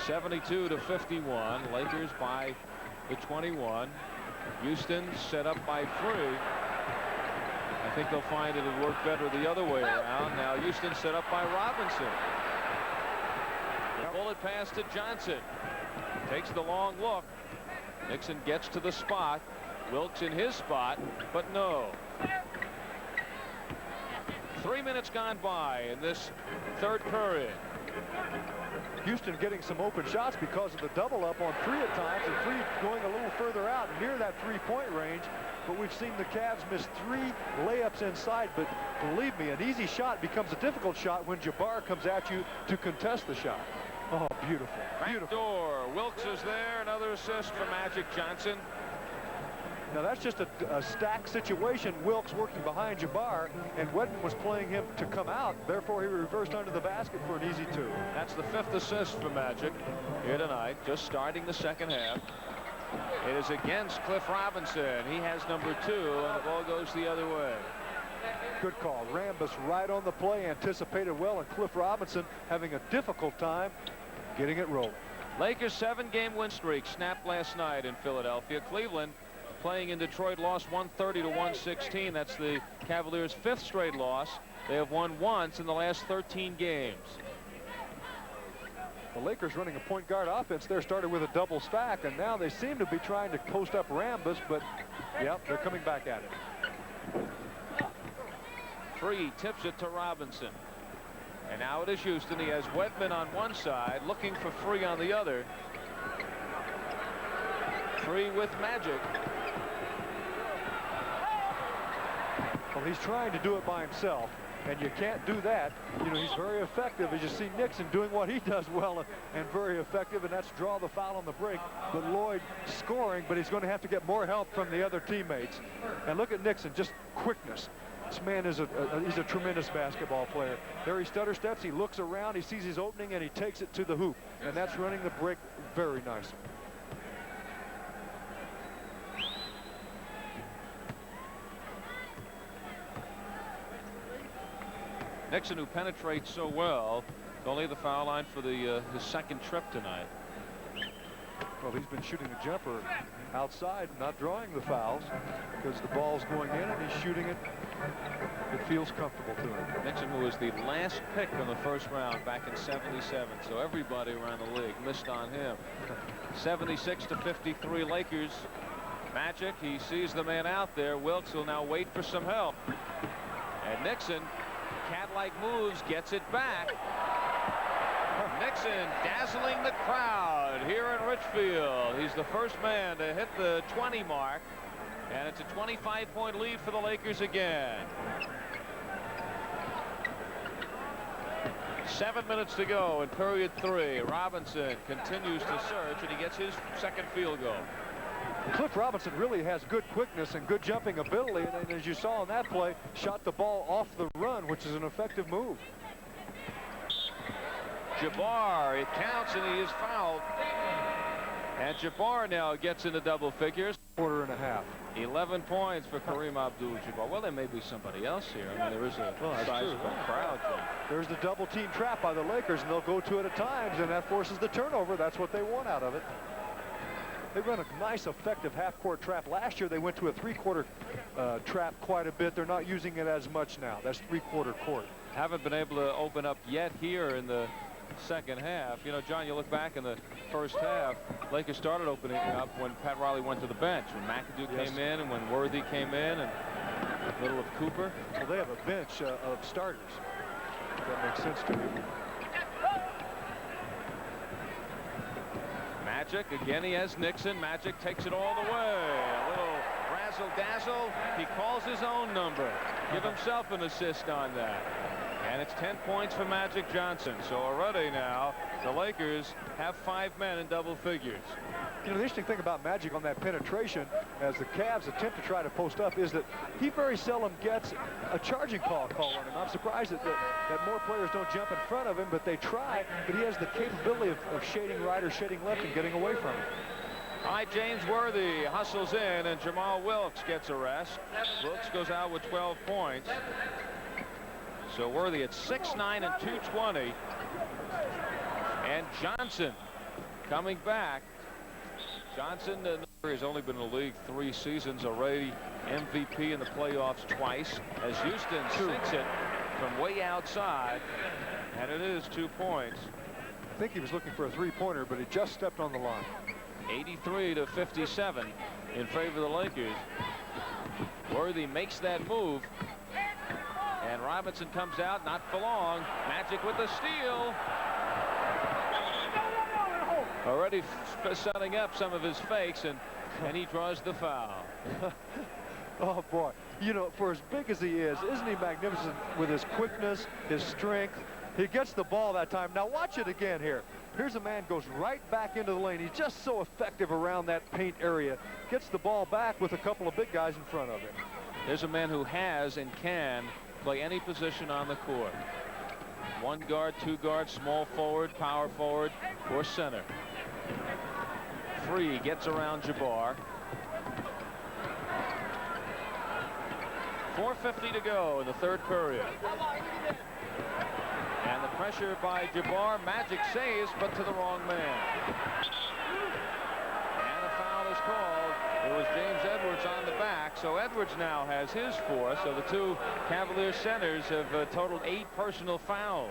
72-51. Lakers by the 21. Houston set up by 3. I think they'll find it'll work better the other way around. Now Houston set up by Robinson. The bullet pass to Johnson. Takes the long look. Nixon gets to the spot. Wilkes in his spot, but no. 3 minutes gone by in this 3rd period. Houston getting some open shots because of the double up on 3 at times, and 3 going a little further out near that 3-point range. But we've seen the Cavs miss 3 layups inside. But believe me, an easy shot becomes a difficult shot when Jabbar comes at you to contest the shot. Oh, beautiful. Beautiful. Backdoor. Wilkes is there. Another assist for Magic Johnson. Now that's just a stacked situation. Wilkes working behind Jabbar, and Wedman was playing him to come out. Therefore, he reversed under the basket for an easy 2. That's the 5th assist for Magic here tonight, just starting the 2nd half. It is against Cliff Robinson. He has number 2, and the ball goes the other way. Good call. Rambus right on the play, anticipated well, and Cliff Robinson having a difficult time getting it rolling. Lakers 7-game win streak snapped last night in Philadelphia. Cleveland, playing in Detroit, lost 130-116. That's the Cavaliers' 5th straight loss. They have won once in the last 13 games. The Lakers running a point guard offense there started with a double stack, and now they seem to be trying to post up Rambus, but yep, they're coming back at it. Free tips it to Robinson. And now it is Houston. He has Wedman on one side, looking for Free on the other. Free with Magic. Well, he's trying to do it by himself, and you can't do that. You know, he's very effective, as you see Nixon doing what he does well and very effective, and that's draw the foul on the break. But Lloyd scoring, but he's going to have to get more help from the other teammates. And look at Nixon, just quickness. This man is he's a tremendous basketball player. There he stutter steps, he looks around, he sees his opening, and he takes it to the hoop. And that's running the break very nicely. Nixon, who penetrates so well, is only the foul line for his 2nd trip tonight. Well, he's been shooting a jumper outside, not drawing the fouls, because the ball's going in and he's shooting it. It feels comfortable to him. Nixon, who was the last pick in the 1st round back in '77, so everybody around the league missed on him. 76-53 Lakers. Magic, he sees the man out there. Wilkes will now wait for some help. And Nixon, cat-like moves, gets it back. Nixon dazzling the crowd here in Richfield. He's the first man to hit the 20 mark, and it's a 25-point lead for the Lakers again. 7 minutes to go in period 3. Robinson continues to search, and he gets his 2nd field goal. Cliff Robinson really has good quickness and good jumping ability, and as you saw in that play, shot the ball off the run, which is an effective move. Jabbar, it counts, and he is fouled. And Jabbar now gets into double figures. 1.5. 11 points for Kareem Abdul-Jabbar. Well, there may be somebody else here. I mean, there is a sizable crowd there. There's the double team trap by the Lakers, and they'll go to it at times, and that forces the turnover. That's what they want out of it. They run a nice, effective half-court trap. Last year, they went to a three-quarter trap quite a bit. They're not using it as much now. That's three-quarter court. Haven't been able to open up yet here in the second half. You know, John, you look back in the first half, Lakers started opening up when Pat Riley went to the bench, when McAdoo came in and when Worthy came in, and a little of Cooper. Well, they have a bench of starters. That makes sense to me. Magic, again he has Nixon. Magic takes it all the way. A little razzle-dazzle. He calls his own number. Give himself an assist on that. And it's 10 points for Magic Johnson. So already now, the Lakers have 5 men in double figures. You know, the interesting thing about Magic on that penetration, as the Cavs attempt to try to post up, is that he very seldom gets a charging call on him. I'm surprised that more players don't jump in front of him, but they try. But he has the capability of shading right or shading left and getting away from him. All right, James Worthy hustles in, and Jamal Wilkes gets a rest. Wilkes goes out with 12 points. So Worthy at 6'9" and 220. And Johnson coming back. Johnson has only been in the league 3 seasons already. MVP in the playoffs twice, as Houston sinks it from way outside, and it is 2 points. I think he was looking for a three-pointer, but he just stepped on the line. 83-57 in favor of the Lakers. Worthy makes that move, and Robinson comes out, not for long. Magic with the steal. Already setting up some of his fakes, and he draws the foul. Oh, boy. You know, for as big as he is, isn't he magnificent with his quickness, his strength? He gets the ball that time. Now watch it again here. Here's a man goes right back into the lane. He's just so effective around that paint area. Gets the ball back with a couple of big guys in front of him. There's a man who has and can play any position on the court. 1 guard, 2 guard, small forward, power forward, or center. Free gets around Jabbar. 4:50 to go in the third period. And the pressure by Jabbar. Magic saves, but to the wrong man. And a foul is called. It was James Edwards on the back. So Edwards now has his 4. So the 2 Cavaliers centers have totaled 8 personal fouls.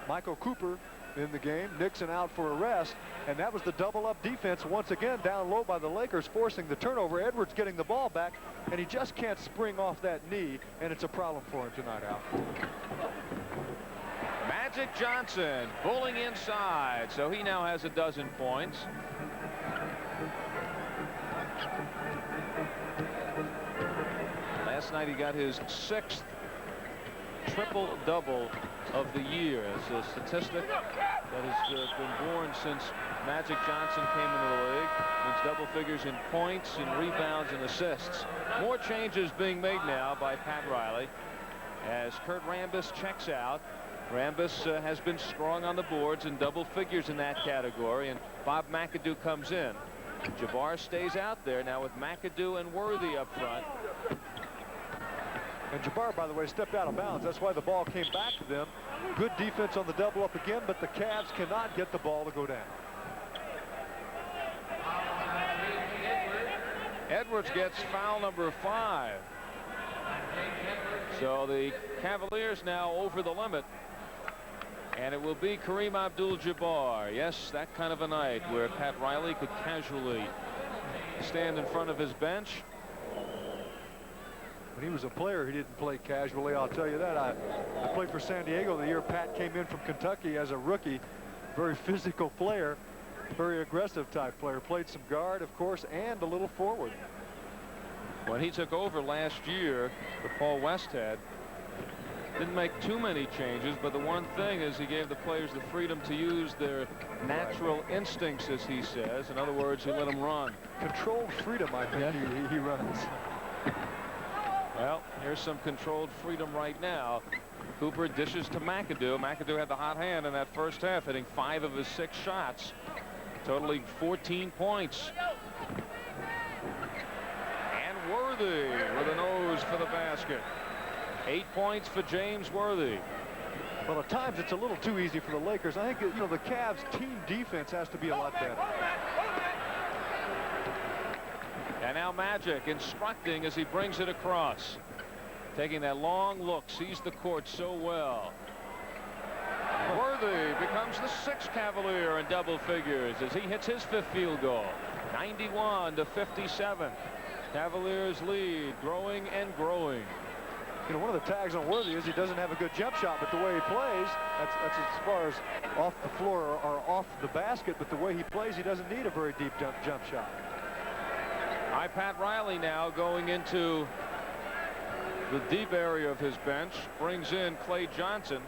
Michael Cooper in the game. Nixon out for a rest, and that was the double-up defense once again down low by the Lakers, forcing the turnover. Edwards getting the ball back, and he just can't spring off that knee, and it's a problem for him tonight, Al. Magic Johnson pulling inside, so he now has 12 points. Last night he got his 6th triple-double of the year. It's a statistic that has been born since Magic Johnson came into the league. Means double figures in points, in rebounds, and assists. More changes being made now by Pat Riley as Kurt Rambis checks out. Rambis has been strong on the boards in double figures in that category, and Bob McAdoo comes in. Jabbar stays out there now with McAdoo and Worthy up front. And Jabbar, by the way, stepped out of bounds. That's why the ball came back to them. Good defense on the double up again, but the Cavs cannot get the ball to go down. Edwards gets foul number 5. So the Cavaliers now over the limit. And it will be Kareem Abdul-Jabbar. Yes, that kind of a night where Pat Riley could casually stand in front of his bench. When he was a player, he didn't play casually, I'll tell you that. I played for San Diego the year Pat came in from Kentucky as a rookie. Very physical player, very aggressive type player. Played some guard, of course, and a little forward. When he took over last year for Paul Westhead, didn't make too many changes, but the one thing is he gave the players the freedom to use their natural instincts, as he says. In other words, he let them run. Controlled freedom, I think he runs. Well, here's some controlled freedom right now. Cooper dishes to McAdoo. McAdoo had the hot hand in that first half, hitting 5 of his 6 shots, totaling 14 points. And Worthy with a nose for the basket. 8 points for James Worthy. Well, at times it's a little too easy for the Lakers. I think, you know, the Cavs team defense has to be a lot better. And now Magic instructing as he brings it across. Taking that long look, sees the court so well. Worthy becomes the 6th Cavalier in double figures as he hits his 5th field goal. 91-57. Cavaliers lead, growing and growing. You know, one of the tags on Worthy is he doesn't have a good jump shot, but the way he plays, that's as far as off the floor or off the basket, but the way he plays, he doesn't need a very deep jump shot. Pat Riley now going into the deep area of his bench, brings in Clay Johnson.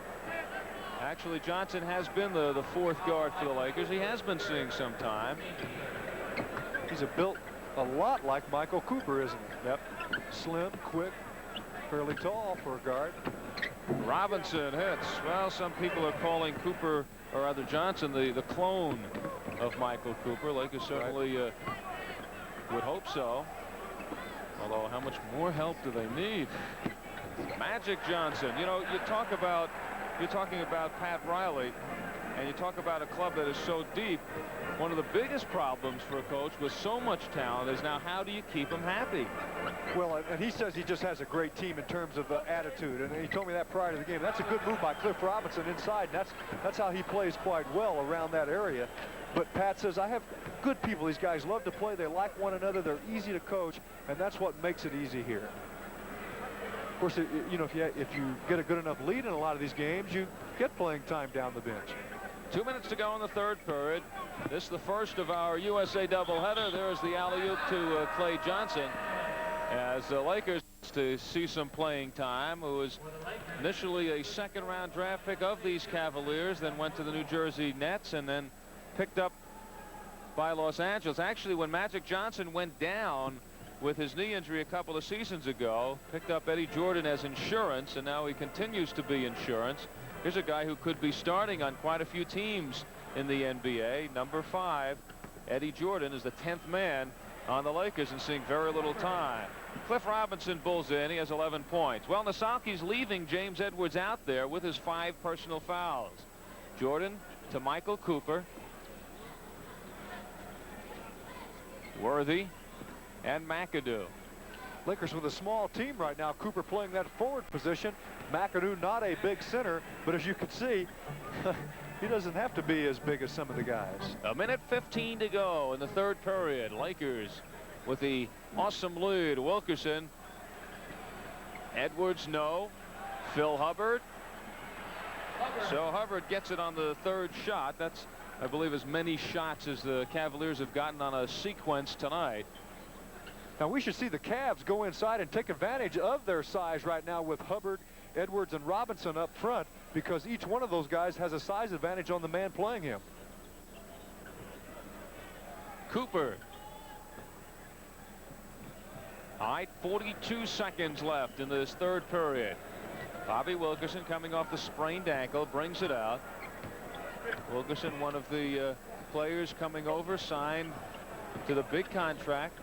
Actually, Johnson has been the 4th guard for the Lakers. He has been seeing some time. He's built a lot like Michael Cooper, isn't he? Yep. Slim, quick, fairly tall for a guard. Robinson hits. Well, some people are calling Cooper, or rather Johnson, the clone of Michael Cooper. Lakers certainly would hope so. Although, how much more help do they need? Magic Johnson. You know, you're talking about Pat Riley, and you talk about a club that is so deep. One of the biggest problems for a coach with so much talent is now how do you keep him happy? Well, and he says he just has a great team in terms of attitude, and he told me that prior to the game. That's a good move by Cliff Robinson inside, and that's how he plays quite well around that area. But Pat says, I have good people. These guys love to play. They like one another. They're easy to coach, and that's what makes it easy here. Of course, you know, if you get a good enough lead in a lot of these games, you get playing time down the bench. 2 minutes to go in the 3rd period. This is the first of our USA doubleheader. There's the alley-oop to Clay Johnson as the Lakers to see some playing time. Who was initially a 2nd-round draft pick of these Cavaliers, then went to the New Jersey Nets, and then picked up by Los Angeles. Actually, when Magic Johnson went down with his knee injury a couple of seasons ago, picked up Eddie Jordan as insurance, and now he continues to be insurance. Here's a guy who could be starting on quite a few teams in the NBA. Number 5, Eddie Jordan, is the 10th man on the Lakers and seeing very little time. Cliff Robinson bulls in. He has 11 points. Well, Nasalki's leaving James Edwards out there with his 5 personal fouls. Jordan to Michael Cooper. Worthy and McAdoo. Lakers with a small team right now. Cooper playing that forward position. McAdoo not a big center, but as you can see, he doesn't have to be as big as some of the guys. 1:15 to go in the 3rd period. Lakers with the awesome lead. Wilkerson. Edwards, no. Phil Hubbard. So Hubbard gets it on the 3rd shot. That's, I believe, as many shots as the Cavaliers have gotten on a sequence tonight. Now we should see the Cavs go inside and take advantage of their size right now with Hubbard, Edwards, and Robinson up front, because each one of those guys has a size advantage on the man playing him. Cooper. All right, 42 seconds left in this 3rd period. Bobby Wilkerson, coming off the sprained ankle, brings it out. Wilkerson, one of the players coming over, signed to the big contract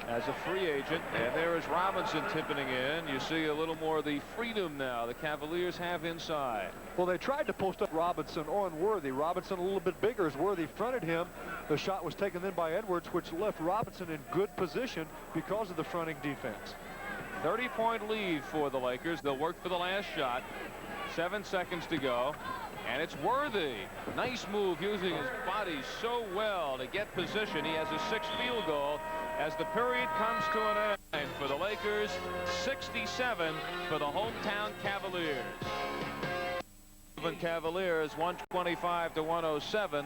as a free agent. And there is Robinson tipping in. You see a little more of the freedom now the Cavaliers have inside. Well, they tried to post up Robinson on Worthy. Robinson a little bit bigger as Worthy fronted him. The shot was taken then by Edwards, which left Robinson in good position because of the fronting defense. 30-point lead for the Lakers. They'll work for the last shot. 7 seconds to go. And it's Worthy. Nice move, using his body so well to get position. He has a 6th field goal as the period comes to an end for the Lakers. 67 for the hometown Cavaliers. Cavaliers 125-107.